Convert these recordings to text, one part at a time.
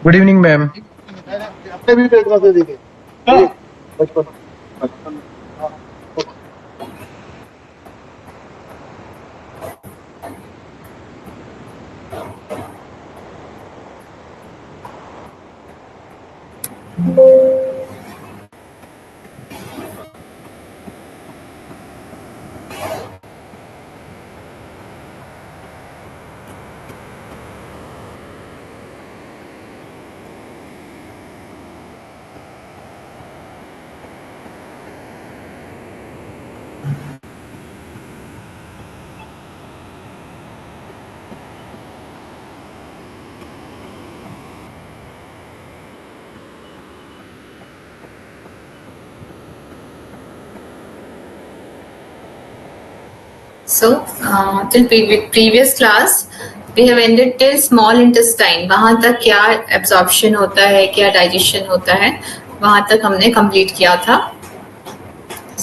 Good evening ma'am. अपने भी पेट में देखे बचपन बचपन। So, till previous class, we have ended till small intestine. वहाँ तक क्या absorption होता है, क्या digestion होता है, वहाँ तक हमने complete किया था.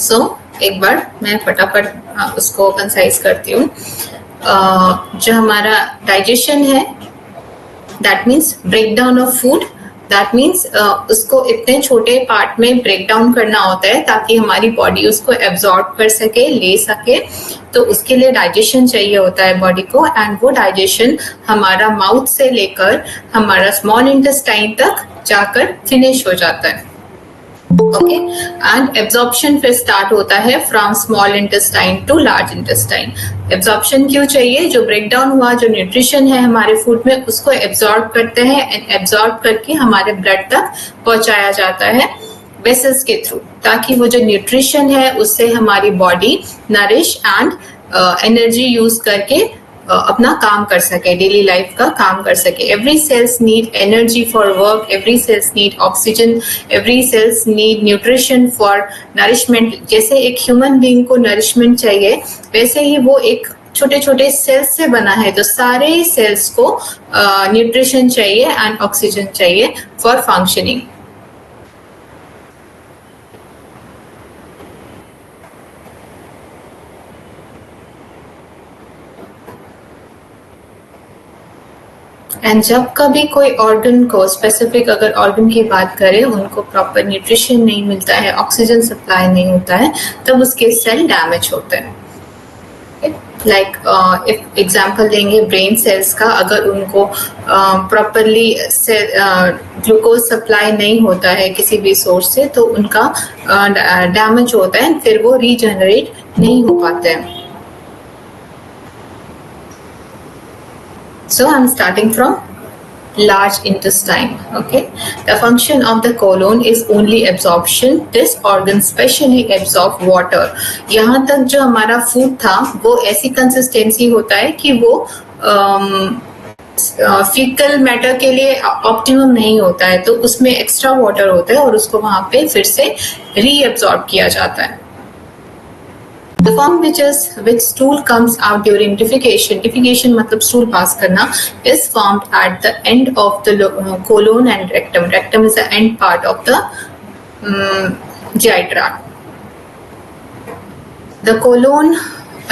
So, एक बार मैं फटाफट उसको concise करती हूँ. जो हमारा digestion है, that means breakdown of food. That means उसको इतने छोटे पार्ट में ब्रेक डाउन करना होता है ताकि हमारी बॉडी उसको एब्जॉर्ब कर सके, ले सके. तो उसके लिए डाइजेशन चाहिए होता है बॉडी को, एंड वो डाइजेशन हमारा माउथ से लेकर हमारा स्मॉल इंटेस्टाइन तक जाकर फिनिश हो जाता है. ओके, एंड एब्जॉर्प्शन फिर स्टार्ट होता है from small intestine to large intestine. Absorption क्यों चाहिए? जो ब्रेक डाउन हुआ जो न्यूट्रिशन है हमारे फूड में उसको एब्जॉर्ब करते हैं, एंड एब्जॉर्ब करके हमारे ब्लड तक पहुंचाया जाता है वेसल्स के थ्रू, ताकि वो जो न्यूट्रिशन है उससे हमारी body nourish and energy use करके अपना काम कर सके, डेली लाइफ का काम कर सके. Every cells need energy for work, every cells need oxygen, every cells need nutrition for nourishment. जैसे एक ह्यूमन बीइंग को नरिशमेंट चाहिए, वैसे ही वो एक छोटे छोटे सेल्स से बना है, तो सारे सेल्स को न्यूट्रिशन चाहिए एंड ऑक्सीजन चाहिए फॉर फंक्शनिंग. एंड जब कभी कोई ऑर्गन को स्पेसिफिक अगर ऑर्गन की बात करें, उनको प्रॉपर न्यूट्रिशन नहीं मिलता है, ऑक्सीजन सप्लाई नहीं होता है, तब उसके सेल डैमेज होते हैं. लाइक इफ एग्जांपल लेंगे ब्रेन सेल्स का, अगर उनको प्रॉपरली ग्लूकोज सप्लाई नहीं होता है किसी भी सोर्स से, तो उनका डैमेज होता है, फिर वो रीजनरेट नहीं हो पाते हैं. So I'm starting from large intestine. Okay, the function of the colon is only absorption. This organ specially absorb water. यहाँ तक जो हमारा फूड था वो ऐसी कंसिस्टेंसी होता है कि वो फीकल मैटर के लिए ऑप्टिमम नहीं होता है, तो उसमें एक्स्ट्रा वाटर होता है और उसको वहां पे फिर से रीअब्सॉर्ब किया जाता है. The form which stool comes out during defecation, defecation मतलब stool pass करना, is formed at the end of the colon and rectum. Rectum is the end part of the GI tract. The colon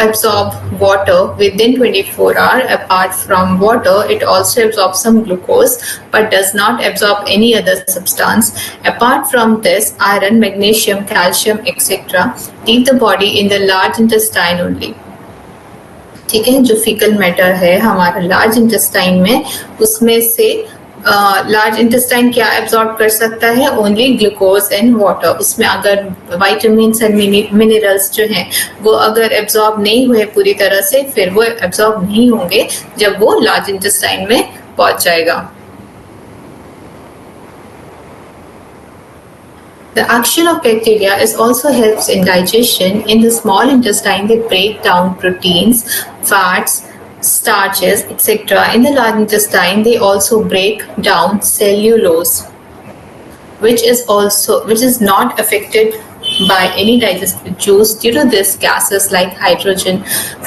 absorb water within 24 hours. Apart from water, it also absorbs some glucose but does not absorb any other substance. Apart from this, iron, magnesium, calcium, etc. leave the body in the large intestine only. ठीक है, जो faecal matter है हमारा large intestine में, उसमें से large intestine क्या absorb कर सकता है? Only glucose and water. उसमें अगर विटामिन्स एंड मिनरल्स जो हैं वो अगर एब्जॉर्ब नहीं हुए पूरी तरह से, फिर वो एब्जॉर्ब नहीं होंगे जब वो लार्ज इंटेस्टाइन में पहुंच जाएगा. The action of bacteria is also helps in digestion. In the small intestine, they break down proteins, fats, starches, etc. In the large intestine, they also break down cellulose, which is not affected by any digestive juice. Due to this, gases like hydrogen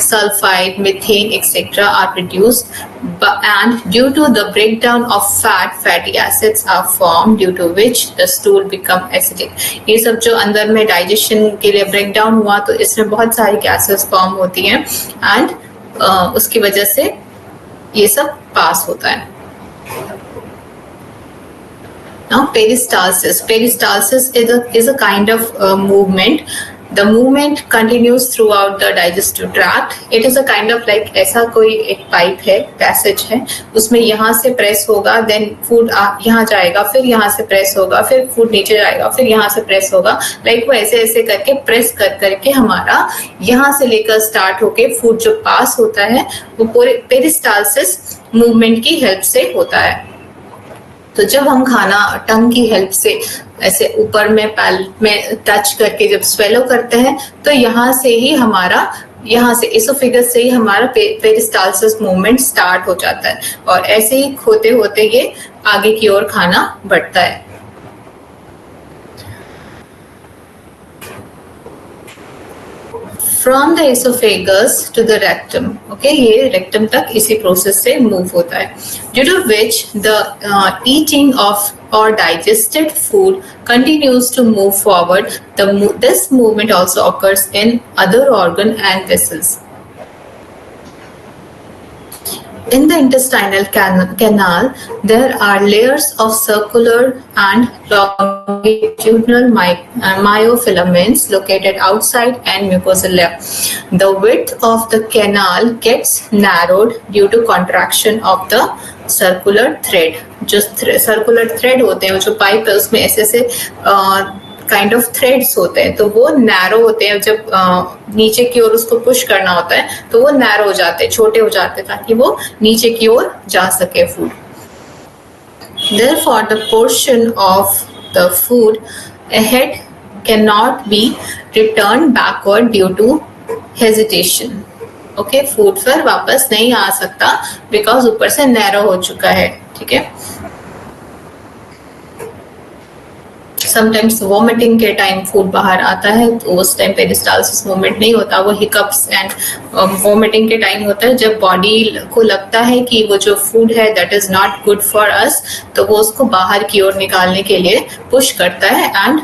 sulfide, methane, etc. are produced, and due to the breakdown of fat, fatty acids are formed, due to which the stool become acidic. ये सब जो अंदर में digestion के लिए breakdown हुआ, तो इसमें बहुत सारी गैसेस फॉर्म होती हैं, एंड उसकी वजह से ये सब पास होता है. Now peristalsis. Peristalsis is a kind of movement. The movement continues throughout the digestive tract. It is a kind of like ऐसा कोई एक पाइप है, पैसेज है, उसमें यहाँ से प्रेस होगा, देन फूड यहाँ जाएगा, फिर यहाँ से प्रेस होगा, फिर फूड नीचे जाएगा, फिर यहाँ से प्रेस होगा, लाइक वो ऐसे ऐसे करके प्रेस कर करके हमारा यहाँ से लेकर स्टार्ट होके फूड जो पास होता है वो पूरे पेरिस्टालसिस मूवमेंट की हेल्प से होता है. तो जब हम खाना टंग की हेल्प से ऐसे ऊपर में पैलेट में टच करके जब स्वेलो करते हैं तो यहाँ से ही हमारा, यहाँ से इसोफेगस से ही हमारा पेरिस्टालसिस मूवमेंट स्टार्ट हो जाता है और ऐसे ही होते होते ये आगे की ओर खाना बढ़ता है. From the esophagus to the rectum, okay, ये rectum तक इसी process से move होता है, due to which the eating of or digested food continues to move forward. This movement also occurs in other organ and vessels. In the intestinal canal, there are layers of circular and longitudinal myofilaments located outside and mucosal layer. The width of the canal gets narrowed due to contraction of the circular thread. जो circular thread होते हैं, जो pipe है उसमें ऐसे ऐसे kind of threads होते हैं, तो वो नैरो होते हैं. जब नीचे की ओर उसको पुश करना होता है तो वो नैरो हो जाते हैं, छोटे हो जाते हैं, ताकि वो नीचे की ओर जा सके food. Therefore, the portion of the food ahead cannot be returned backward due to hesitation. Okay, food फिर वापस नहीं आ सकता बिकॉज ऊपर से नैरो हो चुका है. ठीक है. समटाइम्स वॉमिटिंग के टाइम फूड बाहर आता है तो उस टाइम पेरिस्टालसिस मूवमेंट नहीं होता, वो हिकअप्स एंड वॉमिटिंग के टाइम होता है, जब बॉडी को लगता है कि वो जो फूड है that is not good for us, तो वो उसको बाहर की ओर निकालने के लिए पुश करता है एंड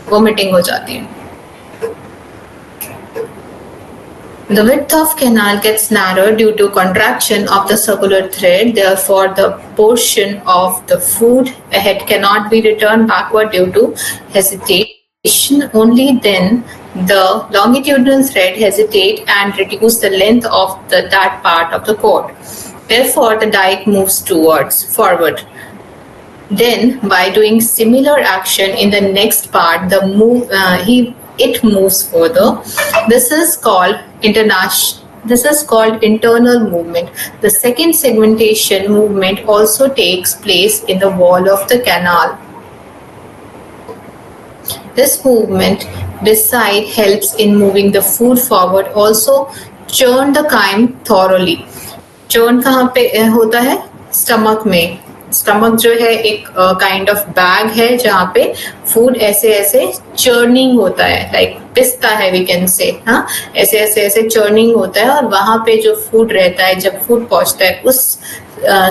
वॉमिटिंग हो जाती है. The width of canal gets narrowed due to contraction of the circular thread. Therefore, the portion of the food ahead cannot be returned backward due to hesitation. Only then the longitudinal thread hesitate and reduce the length of that part of the cord. Therefore, the diet moves forward. Then, by doing similar action in the next part, it moves further. This is called internal movement. The second segmentation movement also takes place in the wall of the canal. This movement beside helps in moving the food forward. Also churn the chyme thoroughly. Churn कहाँ पे होता है? Stomach में. Stomach जो है एक kind of bag है जहाँ पे फूड ऐसे ऐसे चर्निंग होता है, लाइक पिसता है वी कैन से. हाँ, ऐसे ऐसे ऐसे चर्निंग होता है और वहां पे जो फूड रहता है, जब फूड पहुंचता है उस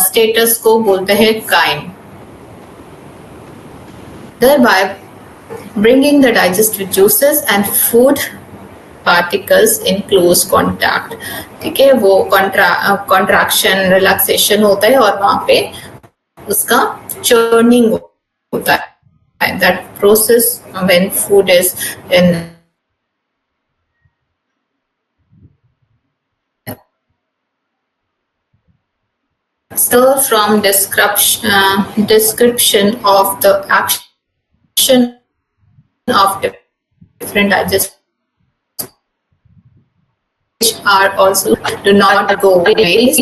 स्टेटस को बोलते हैं crime. thereby bringing the digestive juices and food particles in close contact. ठीक है, वो contraction relaxation होता है और वहां पे उसका churning होता है. That process when food is in from description of the action of different digestive which are also do not go away.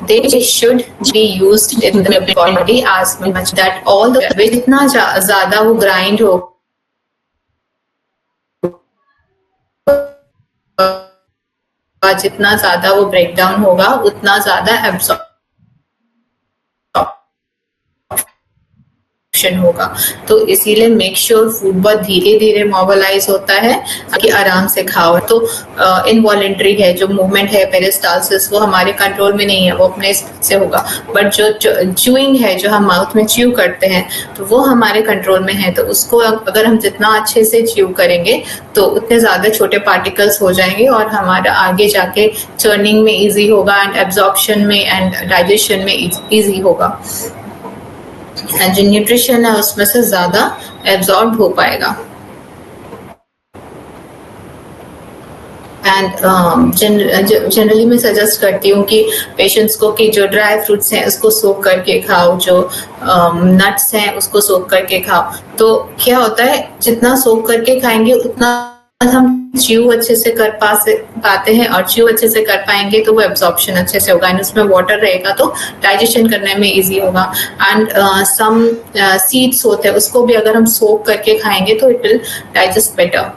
They should be used in the body as much that all the जितना ज़्यादा वो grind हो जितना ज़्यादा वो breakdown होगा उतना ज़्यादा absorption होगा. तो इसीलिए मेक श्योर फूड बहुत धीरे धीरे मोबिलाइज होता है ताकि आराम से खाओ. तो इनवॉलेंट्री है जो मूवमेंट है पेरिस्टालसिस, वो हमारे कंट्रोल में नहीं है, वो अपने से होगा. बट जो च्यूइंग है, जो हम माउथ में च्यू करते हैं, तो वो हमारे कंट्रोल में है. तो उसको अगर हम जितना अच्छे से च्यू करेंगे तो उतने ज्यादा छोटे पार्टिकल्स हो जाएंगे और हमारा आगे जाके चर्निंग में इजी होगा एंड एब्जॉर्प्शन में एंड डाइजेशन में इजी होगा. एंड जो न्यूट्रिशन है उसमें से ज़्यादा एब्जॉर्ब हो पाएगा। एंड जनरली मैं सजेस्ट करती हूँ कि पेशेंट्स को कि जो ड्राई फ्रूट्स हैं उसको सोक करके खाओ, जो नट्स हैं उसको सोक करके खाओ। तो क्या होता है, जितना सोक करके खाएंगे उतना हम च्यू अच्छे से कर पाते हैं, और च्यू अच्छे से कर पाएंगे तो वो एब्जॉर्प्शन अच्छे से होगा, एंड उसमें वाटर रहेगा तो डाइजेशन करने में इजी होगा। एंड सम सीड्स होते हैं उसको भी अगर हम सोक करके खाएंगे तो it will digest better.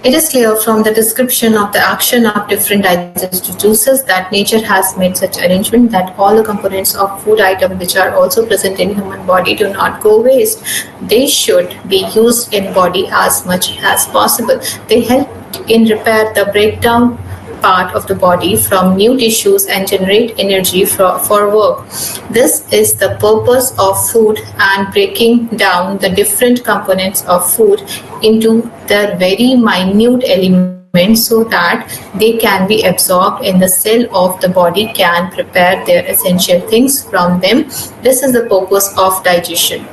It is clear from the description of the action of different digestive juices that nature has made such arrangement that all the components of food item which are also present in human body do not go waste. They should be used in body as much as possible. They help in repair the breakdown part of the body from new tissues and generate energy for work. This is the purpose of food, and breaking down the different components of food into their very minute elements so that they can be absorbed in the cell of the body can prepare their essential things from them. This is the purpose of digestion.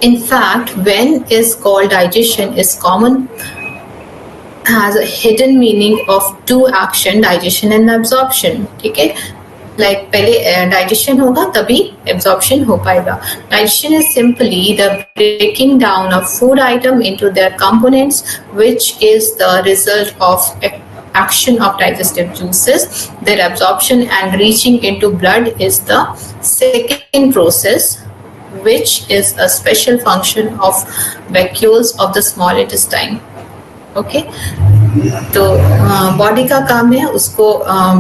In fact, when is called digestion is common has a hidden meaning of two action, digestion and absorption. ठीक है, like पहले digestion होगा तभी absorption हो पाएगा. Digestion is simply the breaking down of food item into their components, which is the result of action of digestive juices. Their absorption and reaching into blood is the second process, which is a special function of vacuoles of the small intestine. Okay तो body का काम है उसको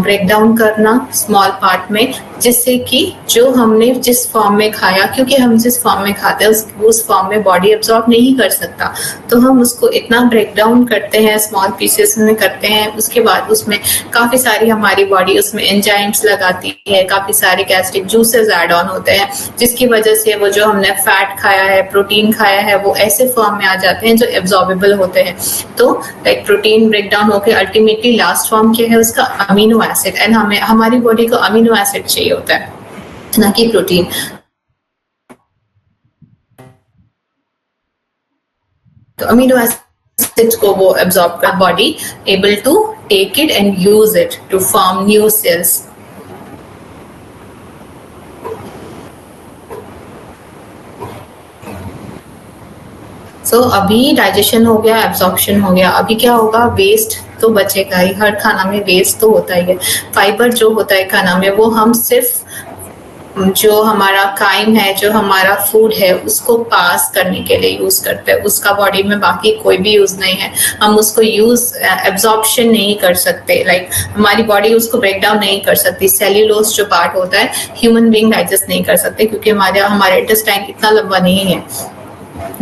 break down करना small part में, जिससे कि जो हमने जिस फॉर्म में खाया, क्योंकि हम जिस फॉर्म में खाते हैं उस फॉर्म में बॉडी एब्जॉर्ब नहीं कर सकता, तो हम उसको इतना ब्रेक डाउन करते हैं, स्मॉल पीसेस में करते हैं। उसके बाद उसमें काफ़ी सारी हमारी बॉडी उसमें एंजाइम्स लगाती है, काफ़ी सारे गैस्ट्रिक जूसेस ऐड ऑन होते हैं, जिसकी वजह से वो जो हमने फैट खाया है, प्रोटीन खाया है, वो ऐसे फॉर्म में आ जाते हैं जो एब्जॉर्बेबल होते हैं। तो लाइक प्रोटीन ब्रेक डाउन होकर अल्टीमेटली लास्ट फॉर्म क्या है उसका, अमीनो एसिड, एंड हमें हमारी बॉडी को अमीनो एसिड चाहिए होता है, ना कि प्रोटीन। तो अमीनो एसिड को वो एब्जॉर्ब कर body able to take it and use it to form new cells. So अभी डाइजेशन हो गया, एब्जॉर्प्शन हो गया, अभी क्या होगा, वेस्ट तो बचेगा ही, हर खाना में वेस्ट तो होता ही है। फाइबर जो होता है खाना में वो हम सिर्फ जो हमारा काइम है, जो हमारा फूड है, उसको पास करने के लिए यूज करते हैं, उसका बॉडी में बाकी कोई भी यूज नहीं है। हम उसको यूज एब्जॉर्प्शन नहीं कर सकते, लाइक हमारी बॉडी उसको ब्रेक डाउन नहीं कर सकती। सेल्यूलोज जो पार्ट होता है ह्यूमन बीइंग डाइजेस्ट नहीं कर सकते, क्योंकि हमारे इंटेस्टाइन इतना लंबा नहीं है।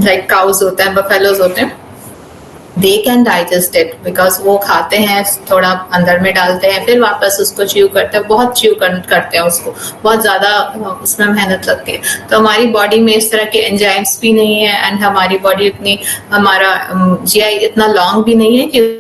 लाइक काउज होता है, बफेलोज होते हैं, they can digest it because वो खाते हैं, थोड़ा अंदर में डालते हैं, फिर वापस उसको च्यू करते हैं, बहुत च्यू करते हैं उसको, बहुत ज़्यादा उसमें मेहनत लगती है। तो हमारी बॉडी में इस तरह के एंजाइम्स भी नहीं है, एंड हमारी बॉडी इतनी, हमारा जीआई इतना लॉन्ग भी नहीं है कि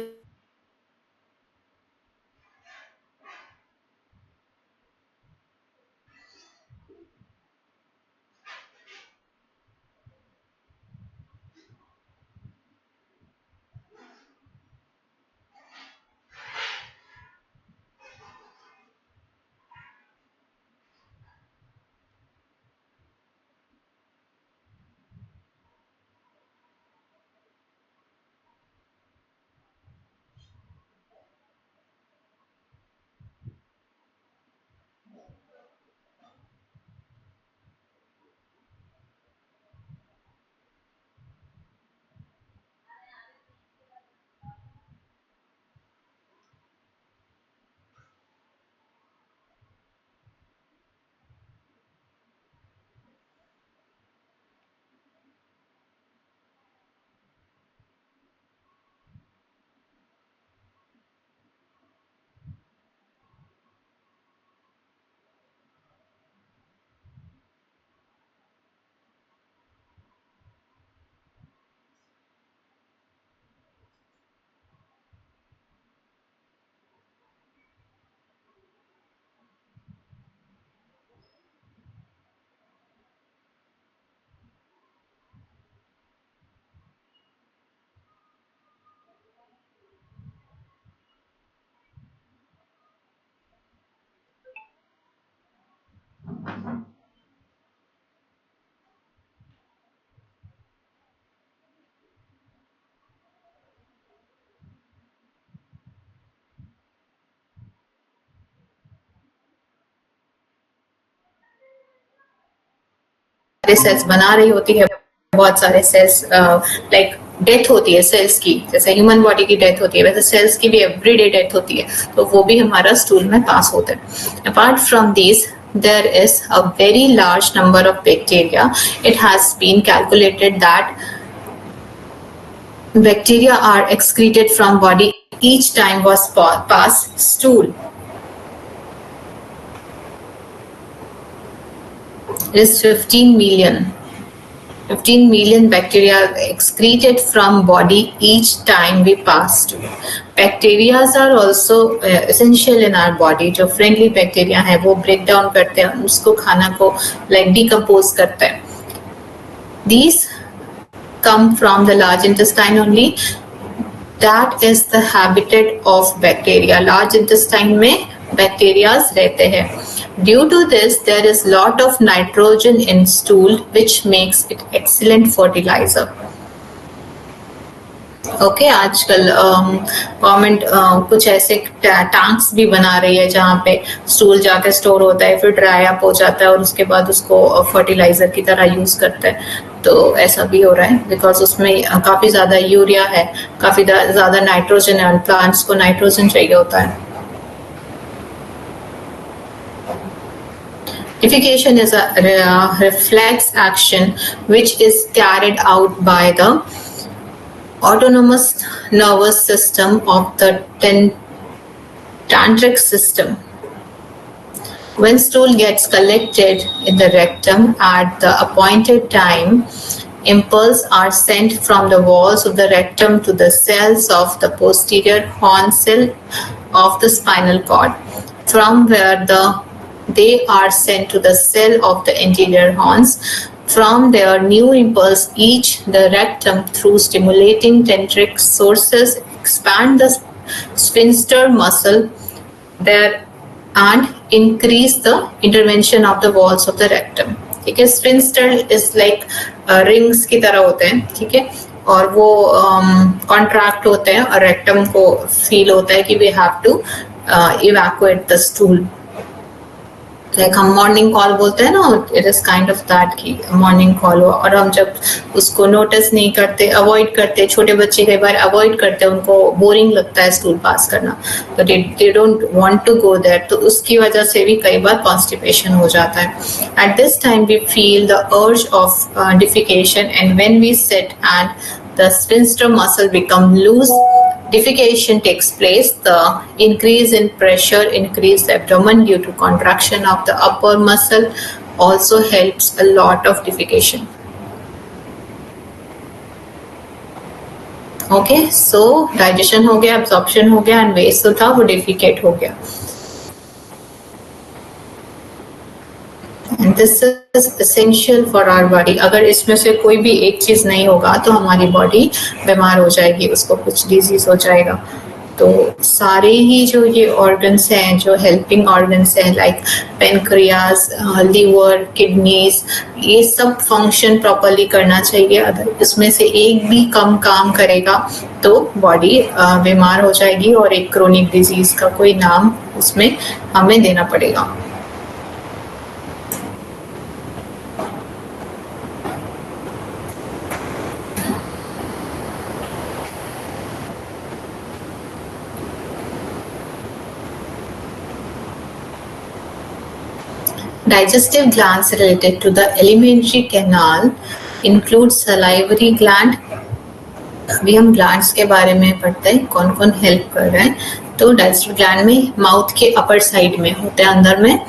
सेल्स बना रही होती है, बहुत सारे सेल्स लाइक डेथ होती है सेल्स की, जैसे ह्यूमन बॉडी की डेथ होती है वैसे सेल्स की भी एवरीडे डेथ होती है, तो वो भी हमारा स्टूल में पास होता है। Apart from this there is a very large number of bacteria. It has been calculated that bacteria are excreted from body each time was pass stool. It is 15 million bacteria excreted from body each time we pass stool. Bacteria are also essential in our body. जो friendly bacteria है वो break down करते हैं उसको, खाना को like decompose करते हैं. These come from the large intestine only. That is the habitat of bacteria. Large intestine में bacteria रहते हैं. Due to this, there is lot of nitrogen in stool, which makes it excellent fertilizer. Okay आजकल government कुछ ऐसे tanks भी बना रही है जहाँ पे स्टूल जाके स्टोर होता है, फिर ड्राई अप हो जाता है और उसके बाद उसको फर्टिलाइजर की तरह यूज करते हैं. तो ऐसा भी हो रहा है बिकॉज उसमें काफी ज्यादा यूरिया है, काफी ज्यादा नाइट्रोजन है, प्लांट्स को नाइट्रोजन चाहिए होता है. Defecation is a reflex action which is carried out by the autonomous nervous system of the tantric system. When stool gets collected in the rectum at the appointed time, impulses are sent from the walls of the rectum to the cells of the posterior horn cell of the spinal cord, from where they are sent to the cell of the anterior horns. From their new impulse, each the rectum through stimulating tantric sources expand the sphincter muscle there and increase the intervention of the walls of the rectum. ठीक है, sphincter is like rings की तरह होते हैं, ठीक है, और वो कॉन्ट्रैक्ट होते हैं और रेक्टम को फील होता है कि we have to evacuate the stool. Like हम मॉर्निंग कॉल बोलते हैं ना, it is kind of that की मॉर्निंग कॉल हो, और हम जब उसको नोटिस नहीं करते, अवॉइड करते, छोटे बच्चे कई बार अवॉइड करते हैं, उनको बोरिंग लगता है स्टूल पास करना, तो they don't want to go there, तो उसकी वजह से भी कई बार कॉन्स्टिपेशन हो जाता है. At this time we feel the urge of defecation and when we sit and the sphincter muscle become loose, defecation takes place. The increase in pressure increase the abdomen due to contraction of the upper muscle also helps a lot of defecation. Okay, so digestion हो गया, absorption हो गया, and waste जो था वो defecate हो गया. And this is essential for our body. अगर इसमें से कोई भी एक चीज नहीं होगा तो हमारी बॉडी बीमार हो जाएगी, उसको कुछ डिजीज हो जाएगा. तो सारे ही जो ये ऑर्गन्स हैं, जो हेल्पिंग ऑर्गन्स हैं, लाइक पेनक्रियास, लीवर, किडनीज, ये सब फंक्शन प्रॉपरली करना चाहिए. अगर इसमें से एक भी कम काम करेगा तो बॉडी बीमार हो जाएगी और एक क्रोनिक डिजीज का कोई नाम उसमें हमें देना पड़ेगा. Digestive glands related to the alimentary canal include salivary gland. अभी हम ग्लैंड्स के बारे में पढ़ते हैं, कौन कौन हेल्प कर रहे हैं. तो डाइजेस्टिव ग्लैंड में माउथ के अपर साइड में होते हैं, अंदर में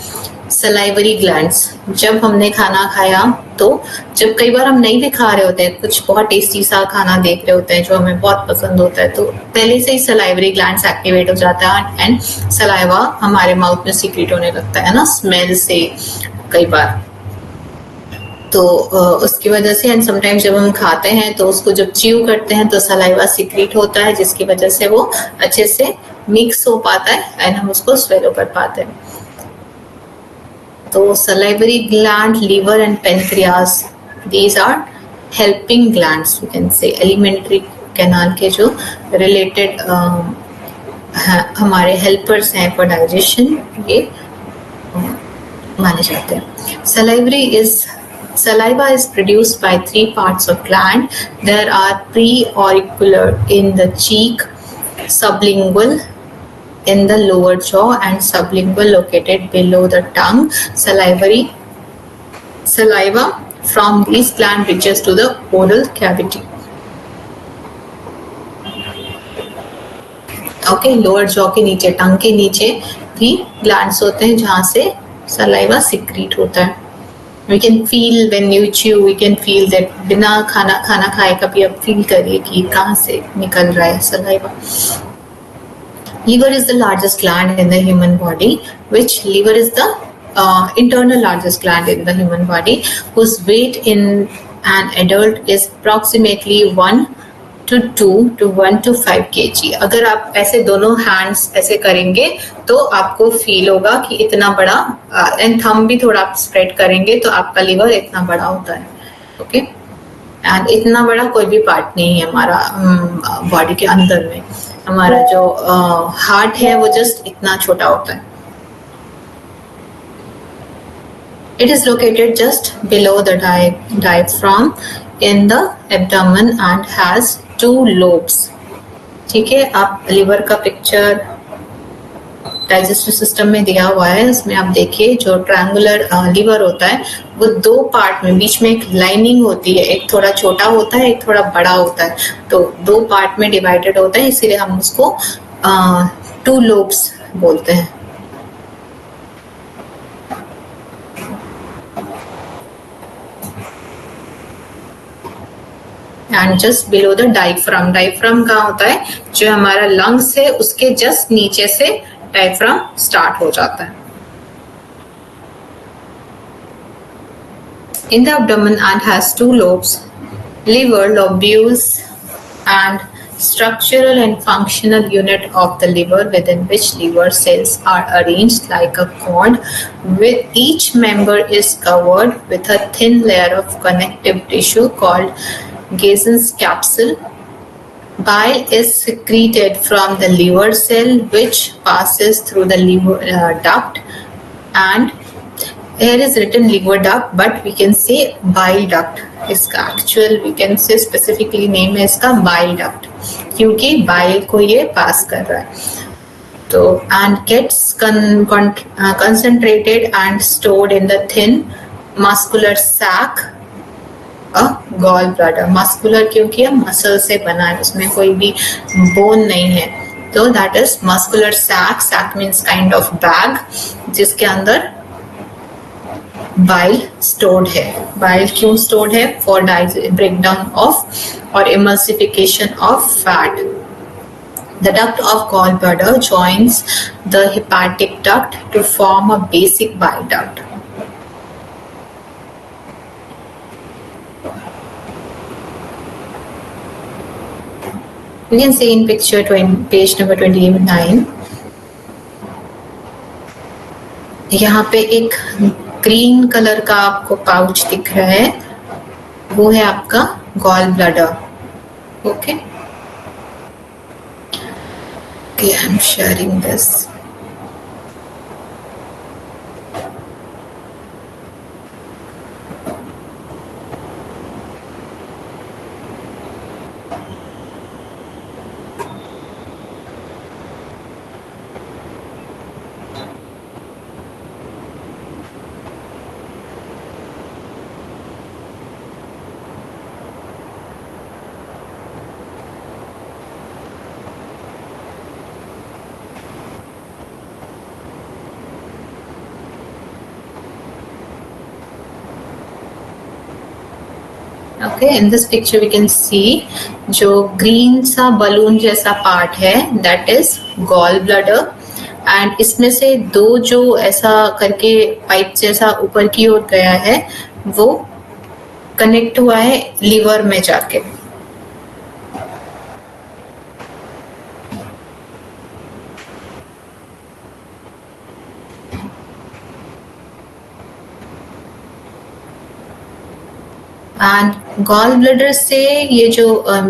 सलाइवरी ग्लैंड्स. जब हमने खाना खाया, तो जब कई बार हम नहीं भी खा रहे होते हैं, कुछ बहुत टेस्टी सा खाना देख रहे होते हैं जो हमें बहुत पसंद होता है, तो पहले से ही सलाइवरी ग्लैंड्स एक्टिवेट हो जाता है एंड सलाइवा हमारे माउथ में सीक्रेट होने लगता है ना, स्मेल से कई बार. तो उसकी वजह से एंड समटाइम्स जब हम खाते हैं तो उसको जब च्यू करते हैं तो सलाइवा सीक्रेट होता है, जिसकी वजह से वो अच्छे से मिक्स हो पाता है एंड हम उसको स्वेलो कर पाते हैं. तो salivary gland, liver and pancreas, these are helping glands, you can say. alimentary canal के जो related हमारे helpers हैं for digestion, ये माने जाते हैं. Salivary is Saliva is produced by 3 parts of gland. There are preauricular in the cheek, sublingual in the lower jaw, and sublingual located below the tongue. Saliva from these glands reaches to the oral cavity. Okay, lower jaw के नीचे, टंग के नीचे भी glands होते हैं जहाँ से saliva secrete होता है. We can feel when you chew, we can feel that बिना खाना खाए कभी आप फील करिए कि कहाँ से निकल रहा है saliva. Liver is the largest gland in the human body, which liver is the internal largest gland in the human body, whose weight in an adult is approximately 1 to 2 to 1 to 5 kg. अगर आप ऐसे दोनों hands ऐसे करेंगे तो आपको feel होगा कि इतना बड़ा, एंड थंब भी थोड़ा आप स्प्रेड करेंगे तो आपका लिवर इतना बड़ा होता है. ओके, एंड इतना बड़ा कोई भी पार्ट नहीं है हमारा बॉडी के अंदर में. हमारा जो हार्ट है वो जस्ट इतना छोटा होता है. It is located just below the diaphragm in the abdomen and has 2 lobes. ठीक है, आप लिवर का पिक्चर डाइजेस्टिव सिस्टम में दिया हुआ है, उसमें आप देखिए जो ट्रायंगुलर लिवर होता है वो 2 पार्ट में, बीच में एक लाइनिंग होती है, एक थोड़ा छोटा होता है, एक थोड़ा बड़ा होता है, तो 2 पार्ट में डिवाइडेड होता है, इसीलिए हम उसको 2 लोब्स बोलते हैं. And just below the diaphragm. Diaphragm कहाँ होता है, जो हमारा लंग्स है उसके जस्ट नीचे से डायफ्राम स्टार्ट हो जाता है. In the abdomen and has 2 lobes, liver, lobules, and structural and functional unit of the liver, within which liver cells are arranged like a cord. With each member is covered with a thin layer of connective tissue called Gazan's capsule. Bile is secreted from the liver cell, which passes through the liver duct, and here is written liver duct, but we can say bile duct. इसका actual we can say specifically name है इसका bile duct, क्योंकि bile को ये पास कर रहा है. तो and gets concentrated and stored in the thin muscular sac, gall bladder. Muscular क्योंकि मसल से बना है, उसमें कोई भी बोन नहीं है, तो that is muscular sac. Sac means kind of bag जिसके अंदर बाइल स्टोर्ड है. बाइल क्यों स्टोर्ड है? फॉर ब्रेकडाउन ऑफ और emulsification of fat. The duct of gallbladder joins the hepatic duct to form a basic bile duct. You can see in picture page number 29. यहाँ पे एक green colour का आपको pouch दिख रहा है, वो है आपका gall bladder. Okay, I am sharing this. Okay, in this picture we can see जो ग्रीन सा बलून जैसा पार्ट है that is gall bladder, and इसमें से 2 जो ऐसा करके पाइप जैसा ऊपर की ओर गया है वो कनेक्ट हुआ है लीवर में जाके. एंड गॉल ब्लैडर से ये जो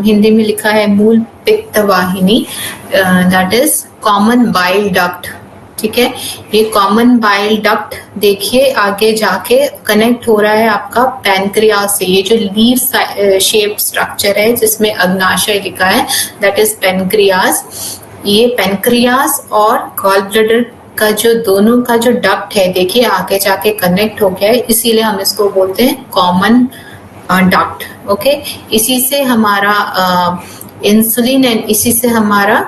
हिंदी में लिखा है मूल पित्त वाहिनी, that is common bile duct. ठीक है। ये कॉमन बाइल डक्ट देखिए आगे जाके कनेक्ट हो रहा है आपका पैनक्रियास से। ये जो लीफ शेप स्ट्रक्चर है जिसमें अग्नाशय लिखा है दैट इज पैनक्रियास। ये पैनक्रियास और गॉल ब्लैडर का जो दोनों का जो डक्ट है देखिए आगे जाके कनेक्ट हो गया है, इसीलिए हम इसको बोलते हैं कॉमन डक्ट। ओके, इसी से हमारा इंसुलिन एंड इसी से हमारा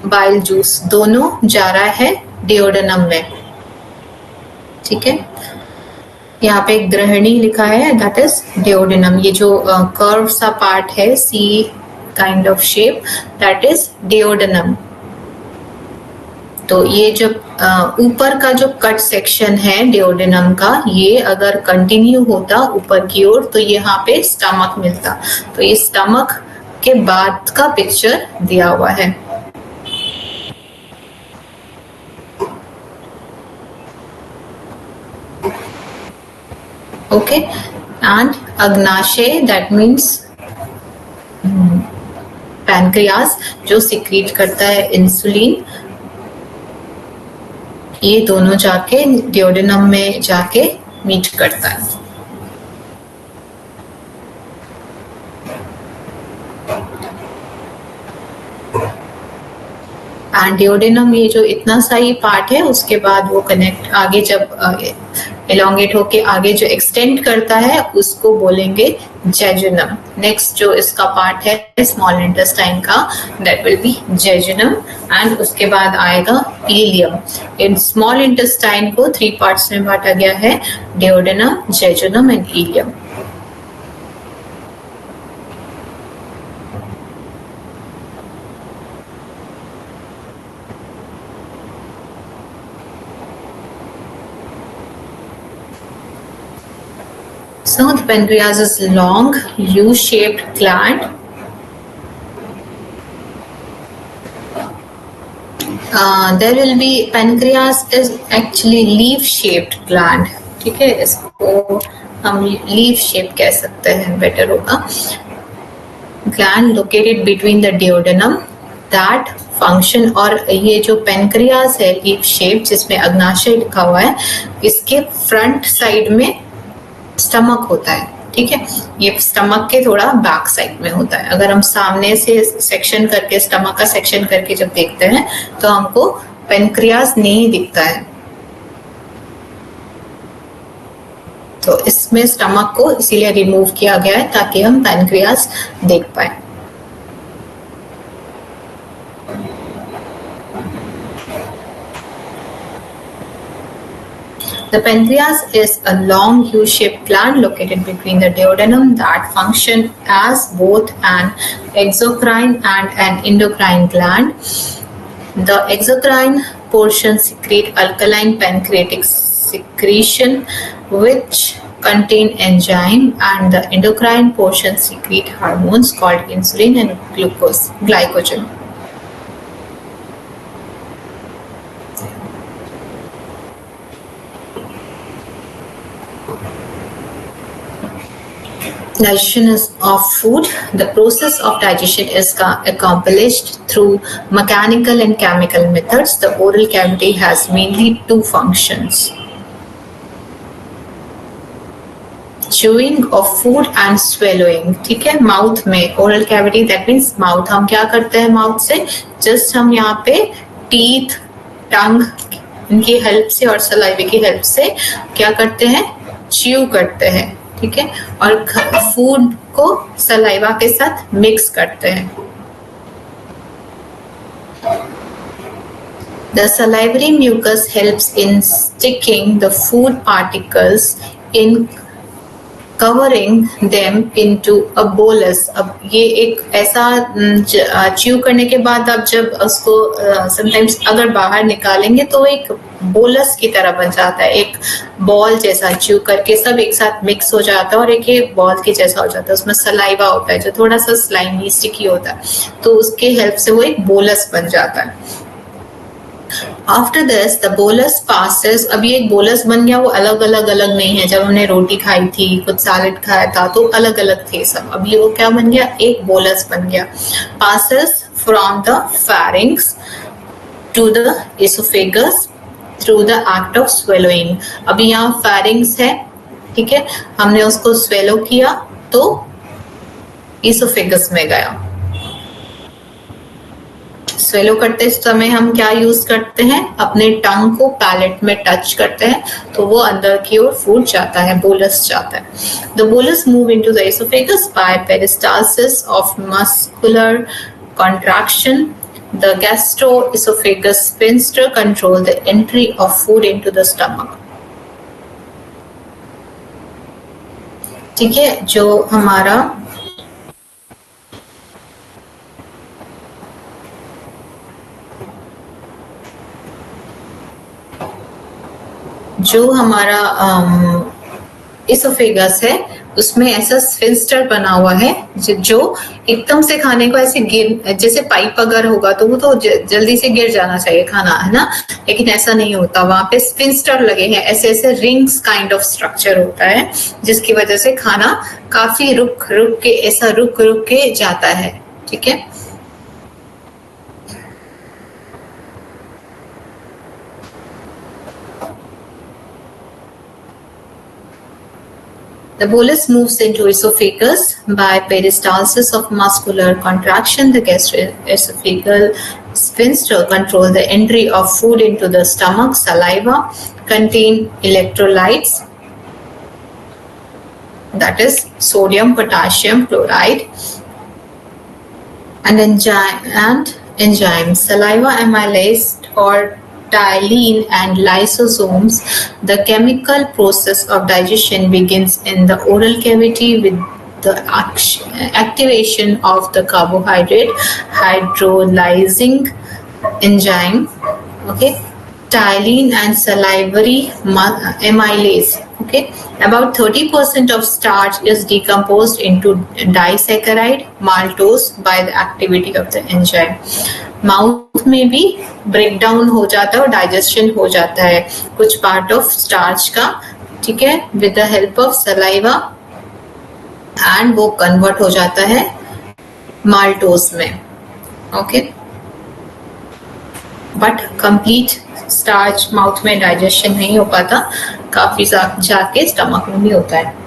बाइल जूस दोनों जा रहा है डिओडेनम में। ठीक है, यहाँ पे एक ग्रहणी लिखा है दैट इज डिओडेनम। ये जो कर्व सा पार्ट है C kind of shape that is duodenum. तो ये जो ऊपर का जो कट सेक्शन है डिओडेनम का, ये अगर कंटिन्यू होता ऊपर की ओर तो यहाँ पे स्टमक मिलता। तो ये स्टमक के बाद का पिक्चर दिया हुआ है। ओके, एंड अग्नाशय दैट मीन्स पैनक्रियास जो सिक्रीट करता है इंसुलिन। ये दोनों जाके डिओडेनम में जाके मीट करता है। एंड डिओडेनम ये जो इतना सा ही पार्ट है उसके बाद वो कनेक्ट आगे जब एलोंगेट होके आगे जो एक्सटेंड करता है उसको बोलेंगे जेजुनम। नेक्स्ट जो इसका पार्ट है स्मॉल इंटेस्टाइन का that will be jejunum and उसके बाद आएगा इलियम। इन स्मॉल इंटेस्टाइन को 3 पार्ट्स में बांटा गया है, duodenum, jejunum and ileum. So the pancreas is long U-shaped gland. There will be pancreas is actually leaf-shaped gland. ठीक है, इसको हम leaf shape कह सकते हैं, better होगा। Gland located between the duodenum that function, और ये जो pancreas है leaf shape जिसमें अग्नाशय लिखा हुआ है, इसके front side में स्टमक होता है। ठीक है, ये स्टमक के थोड़ा बैक साइड में होता है। अगर हम सामने से सेक्शन करके स्टमक का सेक्शन करके जब देखते हैं तो हमको पेनक्रियास नहीं दिखता है। तो इसमें स्टमक को इसीलिए रिमूव किया गया है ताकि हम पेनक्रियास देख पाए। The pancreas is a long U-shaped gland located between the duodenum that function as both an exocrine and an endocrine gland. The exocrine portion secrete alkaline pancreatic secretion which contain enzyme, and the endocrine portion secrete hormones called insulin and glycogen. Digestion of food. The process of digestion is accomplished through mechanical and chemical methods. The oral cavity has mainly 2 functions: chewing of food and swallowing. ठीक है, mouth में oral cavity that means mouth, हम क्या करते हैं mouth से, just हम यहाँ पे टीथ, टंग इनकी हेल्प से और सलाइवे की हेल्प से क्या करते हैं, च्यू करते हैं। ठीक है, और फूड को सलाइवा के साथ मिक्स करते हैं। The salivary mucus helps in sticking the food particles in covering them into a bolus. अब ये एक ऐसा च्यू करने के बाद आप जब उसको समटाइम्स अगर बाहर निकालेंगे तो एक बोलस की तरह बन जाता है, एक बॉल जैसा च्यू करके सब एक साथ मिक्स हो जाता है और एक बॉल के जैसा हो जाता है। उसमें सलाइवा होता है जो थोड़ा सा स्लाइमी स्टिकी होता है, तो उसके हेल्प से वो एक बोलस बन जाता है। After this, the bolus passes. अब ये एक बोलस बन गया, वो अलग अलग नहीं है। जब हमने रोटी खाई थी, कुछ सैलेड खाया था तो अलग अलग थे सब, अब ये वो क्या बन गया, एक बोलस बन गया। Passes from the pharynx to the esophagus through the act of swallowing. अभी यहाँ pharynx है, ठीक है, हमने उसको swallow किया तो esophagus में गया. स्वेलो करते समय हम क्या यूज करते हैं, अपने टंग को पैलेट में टच करते हैं तो वो अंदर की ओर फूड जाता है, बोलस जाता है. The bolus move into the oesophagus by peristalsis of muscular contraction. The gastroesophageal sphincter control the entry of food into the stomach. ठीक है, जो हमारा इसोफेगस है उसमें ऐसा स्फिंक्टर बना हुआ है जो एकदम से खाने को ऐसे गिर, जैसे पाइप अगर होगा तो वो तो जल्दी से गिर जाना चाहिए खाना, है ना, लेकिन ऐसा नहीं होता. वहां पे स्फिंक्टर लगे हैं, ऐसे ऐसे रिंग्स काइंड ऑफ स्ट्रक्चर होता है जिसकी वजह से खाना काफी रुक रुक के जाता है. ठीक है, the bolus moves into esophagus by peristalsis of muscular contraction. The gastroesophageal sphincter control the entry of food into the stomach. Saliva contain electrolytes, that is sodium, potassium, chloride, and enzymes. Saliva amylase or ptyalin and lysosomes. The chemical process of digestion begins in the oral cavity with the activation of the carbohydrate hydrolyzing enzyme. Okay, ptyalin and salivary amylase. Okay, about 30% of starch is decomposed into disaccharide maltose by the activity of the enzyme. Mouth में भी break down हो जाता है और digestion हो जाता है कुछ पार्ट ऑफ स्टार्च का. ठीक है, with the help of saliva and वो कन्वर्ट हो जाता है माल्टोज में. Okay, but complete starch mouth में डाइजेशन नहीं हो पाता, काफी जाके स्टमक में भी होता है.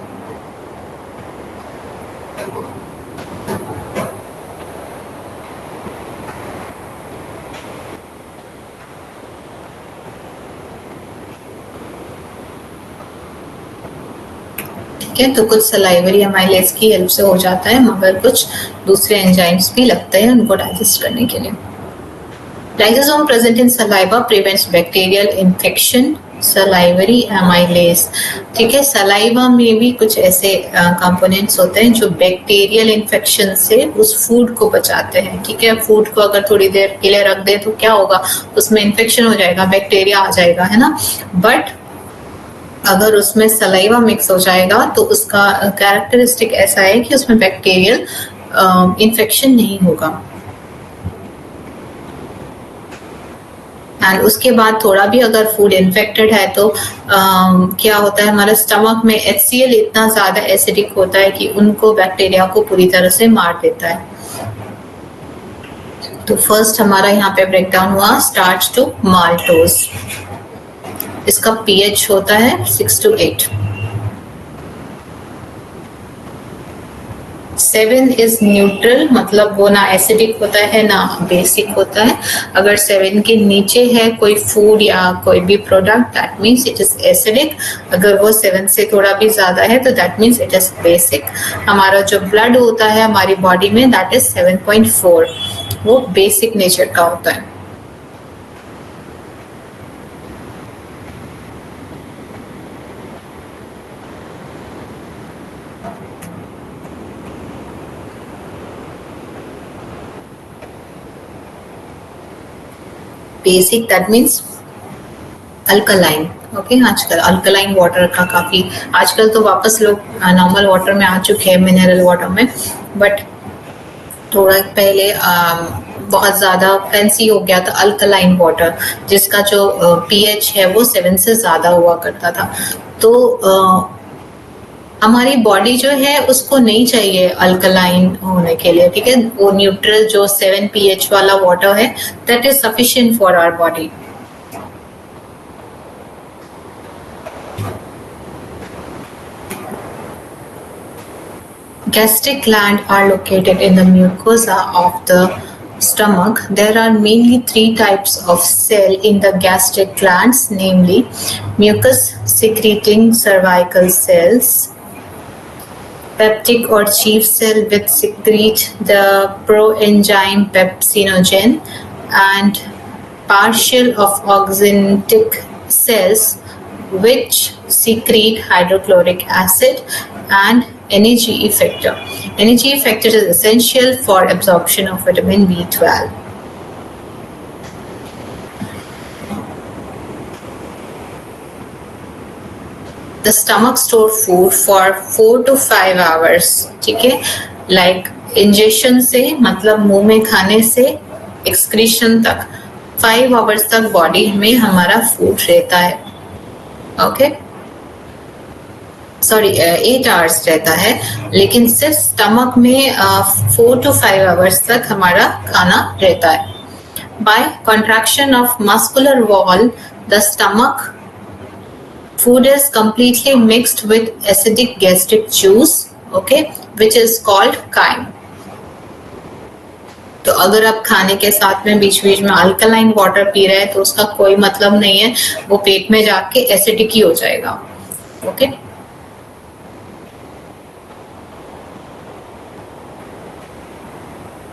तो कुछ सलाइवरी अमाइलेज की हेल्प से हो जाता है, मगर कुछ दूसरे एंजाइम्स भी लगते हैं उनको डाइजेस्ट करने के लिए. Lysosome present in saliva prevents bacterial infection. Salivary amylase, ठीक है, सलाइवा में भी कुछ ऐसे कंपोनेंट्स होते हैं जो बैक्टीरियल इन्फेक्शन से उस फूड को बचाते हैं. ठीक है, फूड को अगर थोड़ी देर के लिए रख दे तो क्या होगा, उसमें इन्फेक्शन हो जाएगा, बैक्टीरिया आ जाएगा, है ना. बट अगर उसमें सलाइवा मिक्स हो जाएगा तो उसका कैरेक्टरिस्टिक ऐसा है कि उसमें बैक्टीरियल इन्फेक्शन नहीं होगा. एंड उसके बाद थोड़ा भी अगर फूड इन्फेक्टेड है तो क्या होता है, हमारे स्टमक में HCl इतना ज्यादा एसिडिक होता है कि उनको बैक्टीरिया को पूरी तरह से मार देता है. तो फर्स्ट हमारा यहाँ पे ब्रेकडाउन हुआ स्टार्च टू माल्टोज. इसका pH होता है 6 to 8. 7 इज न्यूट्रल, मतलब वो ना एसिडिक होता है ना बेसिक होता है. अगर 7 के नीचे है कोई फूड या कोई भी product, that means it is acidic. अगर वो 7 से थोड़ा भी ज्यादा है तो that means it is basic. हमारा जो ब्लड होता है हमारी बॉडी में दैट इज 7.4, वो बेसिक नेचर का होता है. Basic that means alkaline. Okay, आजकल अल्कलाइन वाटर का काफी, आजकल तो वापस लोग नॉर्मल वाटर में आ चुके हैं, मिनरल वाटर में. बट थोड़ा पहले बहुत ज्यादा फैंसी हो गया था अल्कलाइन वाटर, जिसका जो pH है वो 7 से ज्यादा हुआ करता था. तो हमारी बॉडी जो है उसको नहीं चाहिए अल्कलाइन होने के लिए. ठीक है, वो न्यूट्रल जो 7 pH वाला वाटर है that is sufficient for our body. gastric gland are located in the mucosa of the stomach. There are mainly three types of cell in the gastric glands, namely mucus secreting cervical cells, peptic or chief cell which secrete the proenzyme pepsinogen, and partial of oxyntic cells which secrete hydrochloric acid, and NAG effector. NAG effector is essential for absorption of vitamin B12. The stomach store food for 4 to 5 hours. ठीक है, like ingestion से मतलब मुंह में खाने से excretion तक 5 hours तक बॉडी में हमारा फूड रहता है. ओके, सॉरी 8 hours रहता है, लेकिन सिर्फ स्टमक में 4 to 5 hours तक हमारा खाना रहता है. By contraction of muscular wall, the stomach food is completely mixed with acidic gastric juice, okay, which is called chyme. तो अगर आप खाने के साथ में बीच बीच में अल्कलाइन वाटर पी रहे हैं तो उसका कोई मतलब नहीं है, वो पेट में जाके एसिडिक ही हो जाएगा. Okay,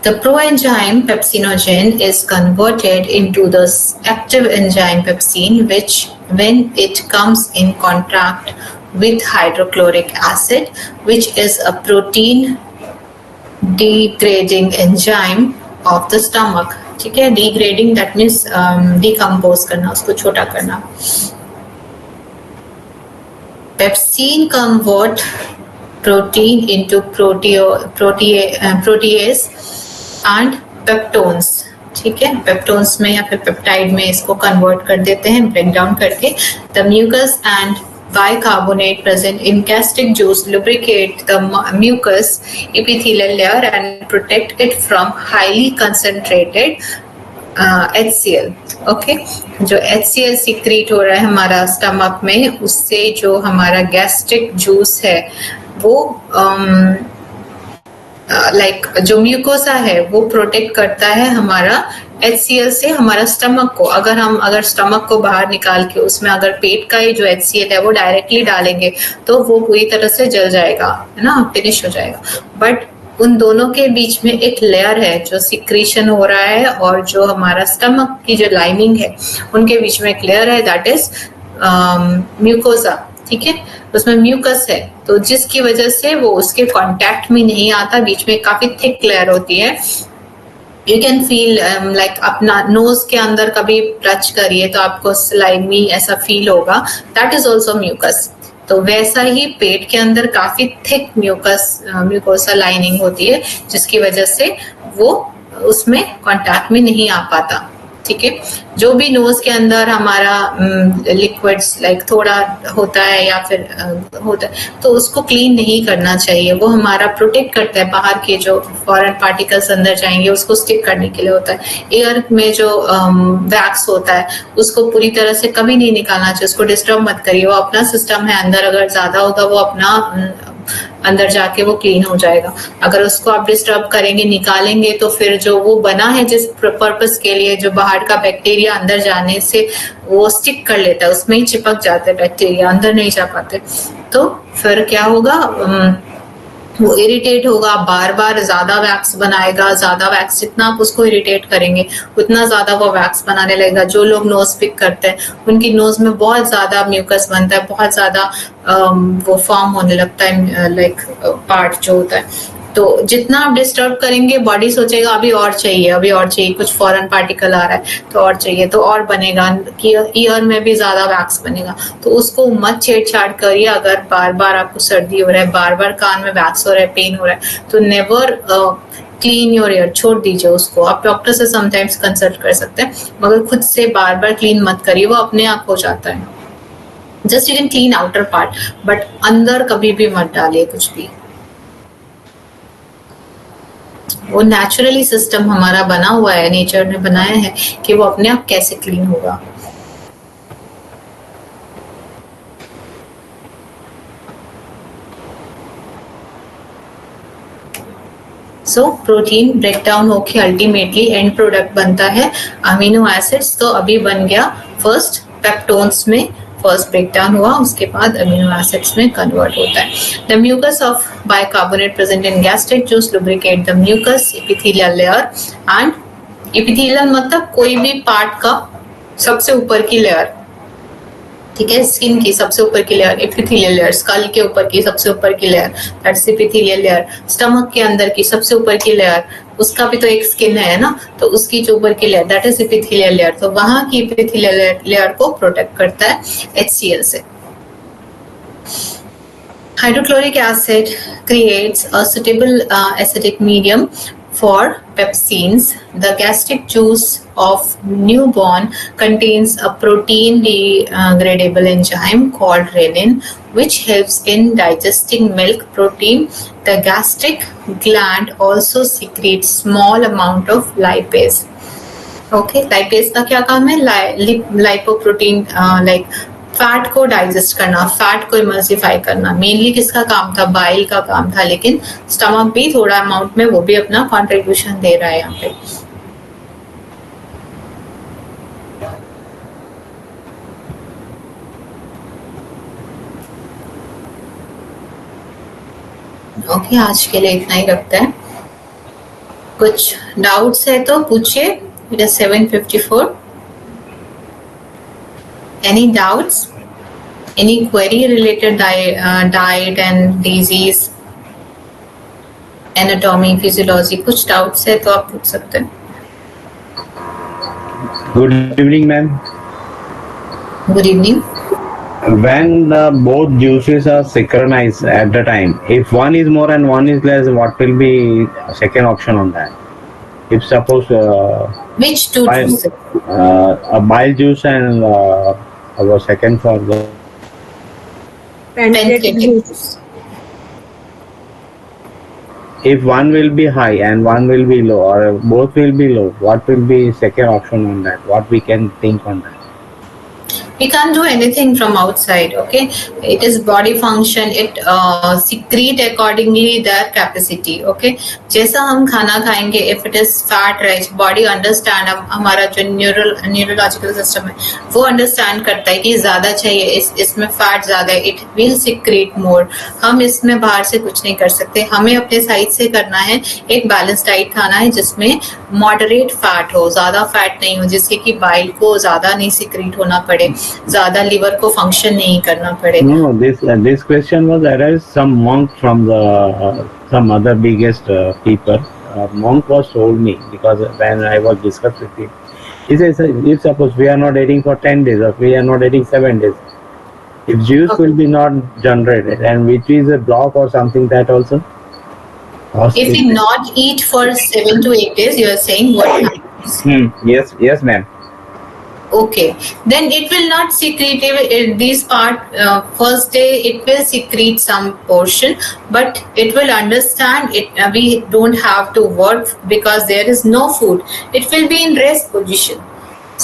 the proenzyme pepsinogen is converted into the active enzyme pepsin, which when it comes in contact with hydrochloric acid, which is a protein degrading enzyme of the stomach. ठीक है, degrading that means decompose करना, उसको छोटा करना. Pepsin convert protein into protease and peptones. ठीक है, peptones में या फिर पेप्टाइड में इसको कन्वर्ट कर देते हैं, ब्रेक डाउन करके. The mucus and bicarbonate present in gastric juice lubricate the mucus epithelial layer and protect it from highly concentrated HCl. Okay, जो HCl सीक्रेट हो रहा है हमारा स्टमक में, उससे जो हमारा गैस्ट्रिक जूस है वो लाइक जो म्यूकोसा है वो प्रोटेक्ट करता है हमारा HCl से हमारा स्टमक को. अगर स्टमक को बाहर निकाल के उसमें अगर पेट का ही जो HCl है वो डायरेक्टली डालेंगे तो वो पूरी तरह से जल जाएगा, है ना, फिनिश हो जाएगा. बट उन दोनों के बीच में एक लेयर है जो सिक्रीशन हो रहा है, और जो हमारा स्टमक की जो लाइनिंग है उनके बीच में एक लेयर है, दैट इज म्यूकोसा. ठीक है, उसमें म्यूकस है, तो जिसकी वजह से वो उसके कांटेक्ट में नहीं आता, बीच में काफी थिक लेयर होती है. यू कैन फील लाइक अपना नोज के अंदर कभी टच करिए तो आपको स्लाइमी ऐसा फील होगा, दैट इज ऑल्सो म्यूकस. तो वैसा ही पेट के अंदर काफी थिक म्यूकोसा लाइनिंग होती है, जिसकी वजह से वो उसमें कांटेक्ट में नहीं आ पाता. ठीक है, जो भी नोज के अंदर हमारा लिक्विड्स लाइक थोड़ा होता है या फिर होता है तो उसको क्लीन नहीं करना चाहिए. वो हमारा प्रोटेक्ट करता है, बाहर के जो फॉरेन पार्टिकल्स अंदर जाएंगे उसको स्टिक करने के लिए होता है. एयर में जो वैक्स होता है उसको पूरी तरह से कभी नहीं निकालना चाहिए, उसको डिस्टर्ब मत करिए. वो अपना सिस्टम है, अंदर अगर ज्यादा होगा वो अपना अंदर जाके वो क्लीन हो जाएगा. अगर उसको आप डिस्टर्ब करेंगे, निकालेंगे, तो फिर जो वो बना है जिस पर्पस के लिए, जो बाहर का बैक्टीरिया अंदर जाने से वो स्टिक कर लेता है, उसमें ही चिपक जाते हैं बैक्टीरिया, अंदर नहीं जा पाते. तो फिर क्या होगा, वो इरिटेट होगा, बार बार ज्यादा वैक्स बनाएगा. ज्यादा वैक्स जितना आप उसको इरिटेट करेंगे उतना ज्यादा वो वैक्स बनाने लगेगा. जो लोग नोज पिक करते हैं उनकी नोज में बहुत ज्यादा म्यूकस बनता है, बहुत ज्यादा वो फॉर्म होने लगता है, लाइक पार्ट जो होता है. तो जितना आप डिस्टर्ब करेंगे बॉडी सोचेगा अभी और चाहिए, कुछ फॉरेन पार्टिकल आ रहा है तो और चाहिए, तो और बनेगा. ईयर में भी ज्यादा वैक्स बनेगा, तो उसको मत छेड़छाड़ करिए. अगर बार बार आपको सर्दी हो रहा है, बार बार कान में वैक्स हो रहा है, पेन हो रहा है, तो नेवर क्लीन योर ईयर, छोड़ दीजिए उसको. आप डॉक्टर से समटाइम्स कंसल्ट कर सकते हैं, मगर खुद से बार बार क्लीन मत करिए, वो अपने आप हो जाता है. Just you can clean outer part, but अंदर कभी भी मत डालिए कुछ भी. वो नेचुरली सिस्टम हमारा बना हुआ है, नेचर ने बनाया है कि वो अपने आप कैसे क्लीन होगा. सो प्रोटीन ब्रेक डाउन होके अल्टीमेटली एंड प्रोडक्ट बनता है अमीनो एसिड्स। तो अभी बन गया फर्स्ट पेप्टोन्स में फर्स्ट ब्रेकडाउन हुआ, उसके बाद अमीनो एसिड्स में कन्वर्ट होता है। The mucus of bicarbonate present in gastric juice lubricate the mucus epithelial layer and epithelial मतलब कोई भी पार्ट का सबसे ऊपर की लेयर, ठीक है, स्किन की सबसे ऊपर की लेयर एपिथेलियल लेयर, स्कल के ऊपर की सबसे ऊपर की layer that's epithelial layer, stomach के अंदर की सबसे ऊपर की लेयर उसका भी तो एक स्किन है ना, तो उसकी जो ऊपर की layer that is epithelial layer. तो वहां की एपिथेलियल लेयर को प्रोटेक्ट करता है HCl से। Hydrochloric acid creates a suitable acidic medium for pepsins. The gastric juice of newborn contains a protein degradable enzyme called renin, which helps in digesting milk protein. The gastric gland also secretes small amount of lipase. Okay, lipase का क्या काम है? Lipoprotein like fat को digest करना, fat को emulsify करना, mainly किसका काम था? बाइल का काम था, लेकिन स्टमक भी थोड़ा अमाउंट में वो भी अपना कंट्रीब्यूशन दे रहा है यहाँ पे। ओके, आज के लिए इतना ही रखते हैं। कुछ डाउट्स है तो पूछिए। It is 7:54। Any doubts? Any query related diet and disease, anatomy, physiology? कुछ doubts है तो आप पूछ सकते हैं। Good evening, ma'am. Good evening. When both juices are synchronized at the time, if one is more and one is less, what will be second option on that? If suppose Which two juices? a bile juice and our second for the Pancreatic juice. if one will be high and one will be low or both will be low, what will be second option on that? What we can think on that? We can't do anything from outside. Okay, it is body function. It secrete accordingly their capacity. Okay, जैसा हम खाना खाएंगे, if it is fat rich, body understand, हमारा जो neurological system है वो understand करता है कि ज्यादा चाहिए, इसमें फैट ज्यादा है, इट विल सिक्रेट मोर। हम इसमें बाहर से कुछ नहीं कर सकते, हमें अपने साइड से करना है। एक बैलेंस डाइट खाना है जिसमें मॉडरेट फैट हो, ज्यादा फैट नहीं हो, जिससे कि बाइल को ज्यादा नहीं सिक्रेट होना पड़े, ज्यादा लिवर को फंक्शन नहीं करना पड़े। No, this question was arise some monk from the some other biggest people. Monk was told me because when I was discussed with him, he says if suppose we are not eating for 10 days or we are not eating 7 days, if juice will be not generated and which is a block or something that also. If we not eat for 7 to 8 days, you are saying what happens? Yes, ma'am. Okay, then it will not secrete this part. First day it will secrete some portion, but it will understand it. We don't have to work because there is no food. It will be in rest position.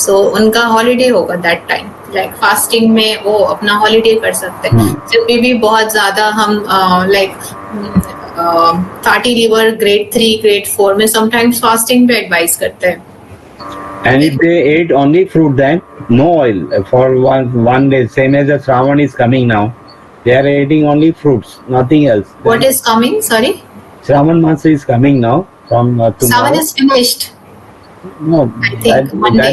So उनका holiday होगा that time. Like fasting में वो अपना holiday कर सकते हैं। जब भी बहुत ज्यादा हम fatty liver grade 3, grade 4 में sometimes fasting पे advise करते हैं। And if they ate only fruit, then no oil for one day, same as the Shravan is coming now, they are eating only fruits, nothing else. What is coming? Sorry? Shravan Masa is coming now from tomorrow. Shravan is finished. No, I think Monday.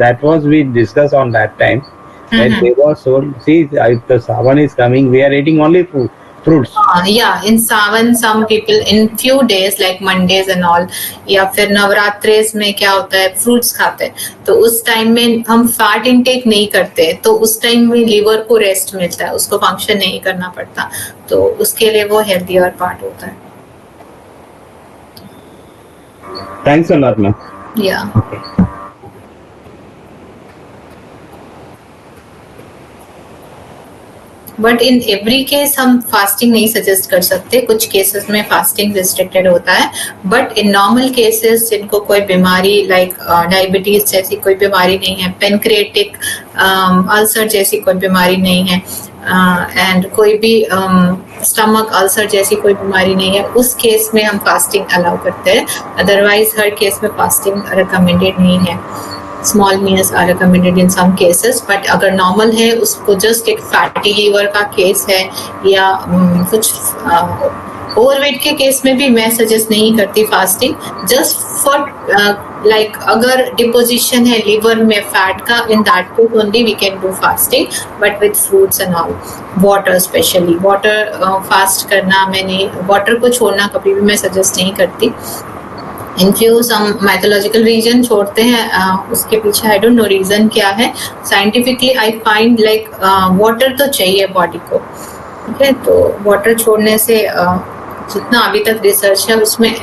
that was we discussed on that time. That they were told, see, if the Shravan is coming, we are eating only fruits. Yeah, in Sawan some people in few days like Mondays and all, या फिर नवरात्रेस में क्या होता है fruits खाते हैं, तो उस टाइम में हम फैट इनटेक नहीं करते, तो उस टाइम में लीवर को रेस्ट मिलता है, उसको फंक्शन नहीं करना पड़ता, तो उसके लिए वो हेल्दियर पार्ट होता है। Thanks a lot, ma'am. Yeah. Okay. But in every case हम फास्टिंग नहीं सजेस्ट कर सकते, कुछ केसेस में फास्टिंग रिस्ट्रिक्टेड होता है, बट इन नॉर्मल केसेस जिनको कोई बीमारी लाइक डायबिटीज जैसी कोई बीमारी नहीं है, पेनक्रिएटिक अल्सर जैसी कोई बीमारी नहीं है, एंड कोई भी स्टमक अल्सर जैसी कोई बीमारी नहीं है, उस केस में हम फास्टिंग अलाउ करते हैं. अदरवाइज हर केस में फास्टिंग रिकमेंडेड नहीं है. Small meals are recommended in some cases, but अगर नॉर्मल है, उसको जस्ट एक फैटी लीवर का केस है या कुछ ओवरवेट के केस में भी मैं सजेस्ट नहीं करती फास्टिंग. जस्ट फॉर लाइक अगर डिपोजिशन है लिवर में फैट का, in that case only we can do fasting, but with fruits and all. Water specially, water fast करना मैं नहीं, वाटर को छोड़ना कभी भी मैं सजेस्ट नहीं करती. In few some mythological reason छोड़ते हैं, उसके पीछे आई डोंट नो रीजन क्या है. Scientifically I find like water तो चाहिए बॉडी को, ठीक है. तो वाटर छोड़ने से जितना अभी तक रिसर्च है उसमें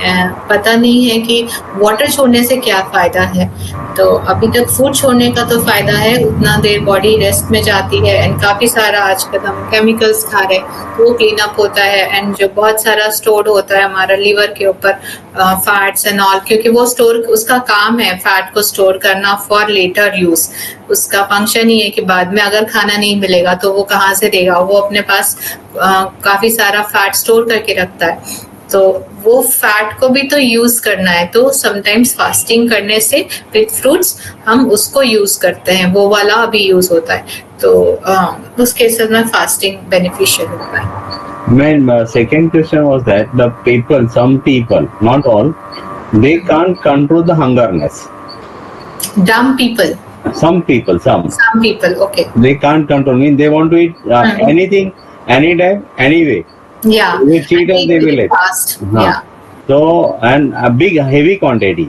पता नहीं है कि वाटर छोड़ने से क्या फायदा है. तो अभी तक फूड छोड़ने का तो फायदा है, उतना देर बॉडी रेस्ट में जाती है एंड काफी सारा आजकल हम केमिकल्स खा रहे हैं, वो क्लीन अप होता है. एंड जो बहुत सारा स्टोर होता है हमारा लिवर के ऊपर फैट्स एंड ऑल, क्योंकि वो स्टोर, उसका काम है फैट को स्टोर करना फॉर लेटर यूज. उसका फंक्शन ही है कि बाद में अगर खाना नहीं मिलेगा तो वो कहाँ से देगा, वो अपने पास काफी सारा फैट स्टोर करके रखता है. तो वो फैट को भी तो यूज करना है, तो समटाइम्स फास्टिंग करने से विद फ्रूट्स हम उसको यूज करते हैं, वो वाला भी यूज होता है. तो उस केसेस में फास्टिंग बेनिफिशियल होता है. My second question was that the people, some people, not all, they can't control the hungerness. Dumb people. Some people, some Okay. they can't control. I mean, they want to eat anything, anytime, anyway. Yeah. They cheat and they will eat. Fast. Yeah. So, and a big, heavy quantity,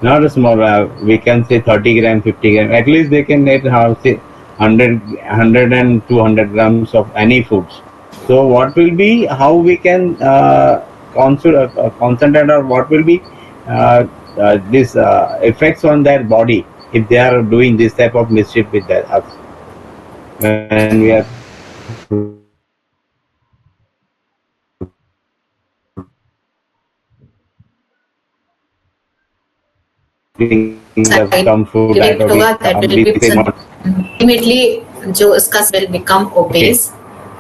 not a small. We can say 30 gram, 50 gram. At least they can eat, say 100 and 200 grams of any foods. So, what will be, how we can concentrate, or what will be this effects on their body if they are doing this type of mischief with us when we are some food ultimately जो इसका will become obese.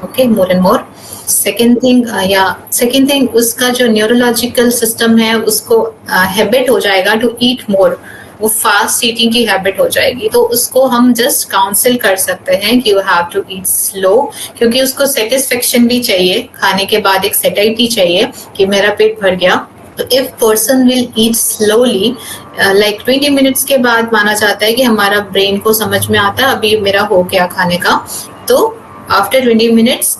Okay, more and more. Second thing उसका जो neurological system है उसको habit हो जाएगा to eat मोर, वो fast eating की हैबिट हो जाएगी. तो उसको हम जस्ट काउंसिल कर सकते हैं कि you have to eat slow, क्योंकि उसको सेटिस्फेक्शन भी चाहिए, खाने के बाद एक सेटिस्फैक्शन चाहिए कि मेरा पेट भर गया. तो if person will eat slowly, like 20 minutes के बाद माना जाता है कि हमारा ब्रेन को समझ में आता है अभी मेरा हो गया खाने का. तो आफ्टर 20 मिनट्स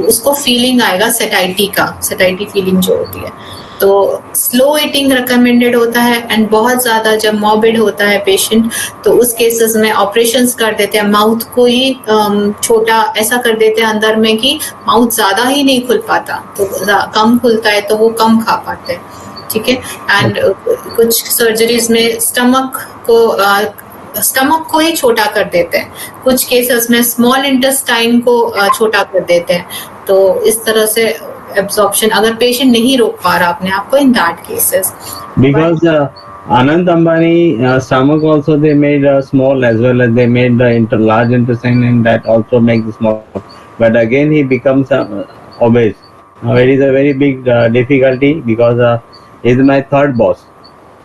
उसको फीलिंग आएगा सेटाइटी फीलिंग जो होती है. तो स्लो ईटिंग रिकमेंडेड होता है. एंड बहुत ज्यादा जब मॉर्बिड होता है पेशेंट, तो उस केसेस में ऑपरेशंस कर देते हैं, माउथ को ही छोटा ऐसा कर देते हैं अंदर में कि माउथ ज्यादा ही नहीं खुल पाता, तो कम खुलता है तो वो कम खा पाते हैं. ठीक है. एंड कुछ सर्जरीज में स्टमक को ही छोटा कर देते हैं, कुछ केसेस में स्मॉल इंटेस्टाइन को छोटा कर देते हैं. तो इस तरह से एब्जॉर्प्शन अगर पेशेंट नहीं रोक पा रहा अपने आप को, in that cases. Because Anand Ambani stomach also they made small, as well as they made the large intestine, and that also makes small. But again he becomes obese. Now it is a very big difficulty because he is my third boss.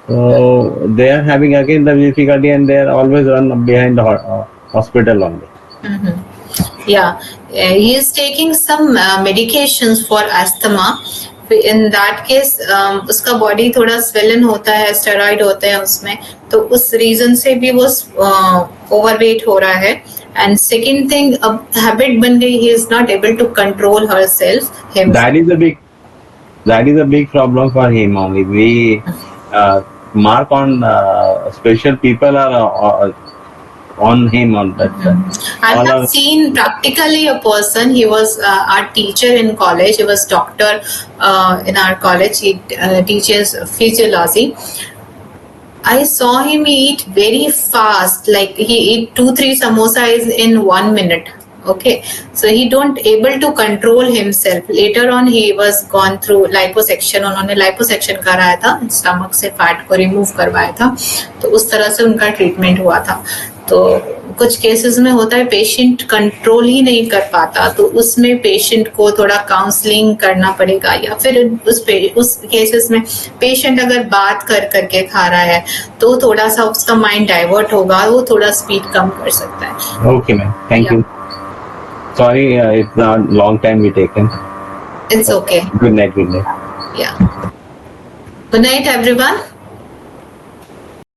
So they are having again the difficulty, and they are always run behind the hospital only. Mm-hmm. Yeah, he is taking some medications for asthma. In that case, उसका body थोड़ा swollen होता है, steroid होते हैं उसमें, तो उस reason से भी वो ओवरवेट हो रहा है. एंड सेकंड थिंग, अब हैबिट बन गई, he is not able to control herself. That is a big problem for him only. We mark on special people are on him on that. I have seen practically a person. He was our teacher in college. He was doctor in our college. He teaches physiology. I saw him eat very fast. Like he eat 2-3 samosas in 1 minute. Okay, so he don't able to control himself. Later on he was gone through liposuction. उन्होंने liposuction कराया था, stomach से fat को remove करवाया था, तो उस तरह से उनका treatment हुआ था. तो कुछ केसेस में होता है पेशेंट कंट्रोल ही नहीं कर पाता, तो उसमें पेशेंट को थोड़ा काउंसलिंग करना पड़ेगा, या फिर उस केसेस में पेशेंट अगर बात कर करके खा रहा है तो थोड़ा सा उसका माइंड डाइवर्ट होगा, वो थोड़ा स्पीड कम कर सकता है। Okay, ma'am. Thank you. Sorry, it's not long time we taken. It's okay. Good night. Good night. Yeah. Good night, everyone.